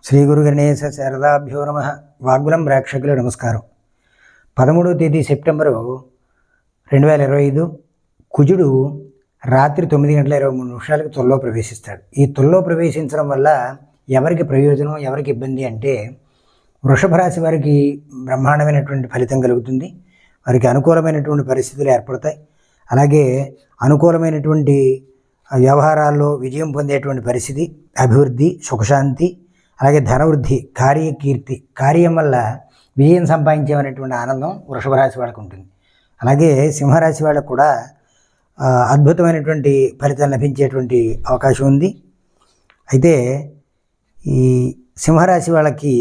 శ్రీ గురు గణేశ శారదాభ్యో నమ. వాగ్బలం ప్రేక్షకులు నమస్కారం. 13వ తేదీ సెప్టెంబరు 2025 కుజుడు రాత్రి 9:23 తులలో ప్రవేశిస్తాడు. ఈ తులలో ప్రవేశించడం వల్ల ఎవరికి ప్రయోజనం, ఎవరికి ఇబ్బంది అంటే వృషభ రాశి వారికి బ్రహ్మాండమైనటువంటి ఫలితం కలుగుతుంది. వారికి అనుకూలమైనటువంటి పరిస్థితులు ఏర్పడతాయి. అలాగే అనుకూలమైనటువంటి వ్యవహారాల్లో విజయం పొందేటువంటి పరిస్థితి, అభివృద్ధి, సుఖశాంతి, అలాగే ధనవృద్ధి, కార్యకీర్తి, కార్యం వల్ల విజయం సంపాదించేమనేటువంటి ఆనందం వృషభ రాశి వాళ్ళకు ఉంటుంది. అలాగే సింహరాశి వాళ్ళకు కూడా అద్భుతమైనటువంటి ఫలితాలు లభించేటువంటి అవకాశం ఉంది. అయితే ఈ సింహరాశి వాళ్ళకి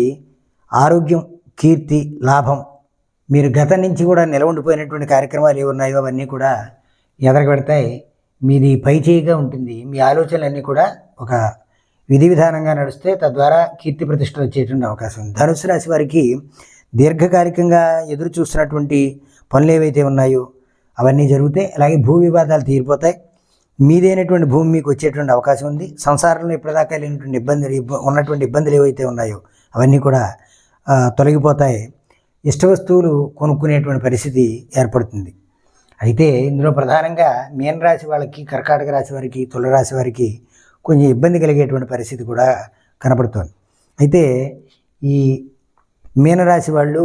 ఆరోగ్యం, కీర్తి, లాభం, మీరు గతం నుంచి కూడా నిలవండిపోయినటువంటి కార్యక్రమాలు ఏవి ఉన్నాయో అవన్నీ కూడా ఎదరగబెడతాయి. మీది పైచేయిగా ఉంటుంది. మీ ఆలోచనలన్నీ కూడా ఒక విధి విధానంగా నడిస్తే తద్వారా కీర్తి ప్రతిష్టలు వచ్చేటువంటి అవకాశం ఉంది. ధనుసు రాశి వారికి దీర్ఘకాలికంగా ఎదురు చూస్తున్నటువంటి పనులు ఏవైతే ఉన్నాయో అవన్నీ జరుగుతాయి. అలాగే భూ వివాదాలు తీరిపోతాయి. మీదైనటువంటి భూమి మీకు వచ్చేటువంటి అవకాశం ఉంది. సంసారంలో ఇప్పటిదాకా లేనటువంటి ఉన్నటువంటి ఇబ్బందులు ఏవైతే ఉన్నాయో అవన్నీ కూడా తొలగిపోతాయి. ఇష్ట వస్తువులు కొనుక్కునేటువంటి పరిస్థితి ఏర్పడుతుంది. అయితే ఇందులో ప్రధానంగా మీనరాశి వాళ్ళకి, కర్కాటక రాశి వారికి, తులరాశి వారికి కొంచెం ఇబ్బంది కలిగేటువంటి పరిస్థితి కూడా కనపడుతోంది. అయితే ఈ మీనరాశి వాళ్ళు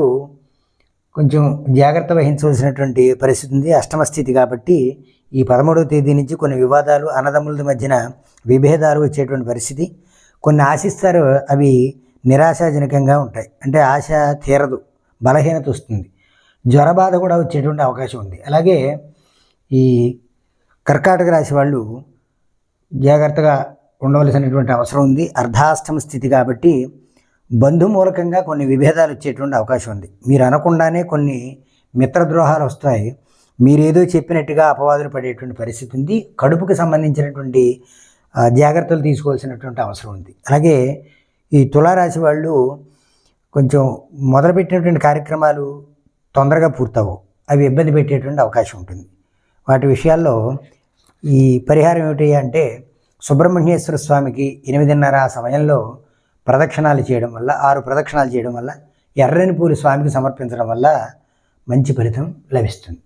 కొంచెం జాగ్రత్త వహించవలసినటువంటి పరిస్థితి ఉంది. అష్టమ స్థితి కాబట్టి ఈ 13వ తేదీ నుంచి కొన్ని వివాదాలు, అన్నదమ్ముల మధ్యన విభేదాలు వచ్చేటువంటి పరిస్థితి. కొన్ని ఆశిస్తారు, అవి నిరాశాజనకంగా ఉంటాయి. అంటే ఆశ తీరదు, బలహీనత వస్తుంది, జ్వరబాధ కూడా వచ్చేటువంటి అవకాశం ఉంది. అలాగే ఈ కర్కాటక రాశి వాళ్ళు జాగ్రత్తగా ఉండవలసినటువంటి అవసరం ఉంది. అర్ధాష్టమ స్థితి కాబట్టి బంధుమూలకంగా కొన్ని విభేదాలు వచ్చేటువంటి అవకాశం ఉంది. మీరు అనకుండానే కొన్ని మిత్రద్రోహాలు వస్తాయి. మీరేదో చెప్పినట్టుగా అపవాదులు పడేటువంటి పరిస్థితి ఉంది. కడుపుకి సంబంధించినటువంటి జాగ్రత్తలు తీసుకోవాల్సినటువంటి అవసరం ఉంది. అలాగే ఈ తులారాశి వాళ్ళు కొంచెం మొదలుపెట్టినటువంటి కార్యక్రమాలు తొందరగా పూర్తవు, అవి ఇబ్బంది పెట్టేటువంటి అవకాశం ఉంటుంది. వాటి విషయాల్లో ఈ పరిహారం ఏమిటి అంటే సుబ్రహ్మణ్యేశ్వర స్వామికి 8:30 సమయంలో ప్రదక్షిణాలు చేయడం వల్ల, 6 ప్రదక్షిణాలు చేయడం వల్ల, ఎర్రని పూలు స్వామికి సమర్పించడం వల్ల మంచి ఫలితం లభిస్తుంది.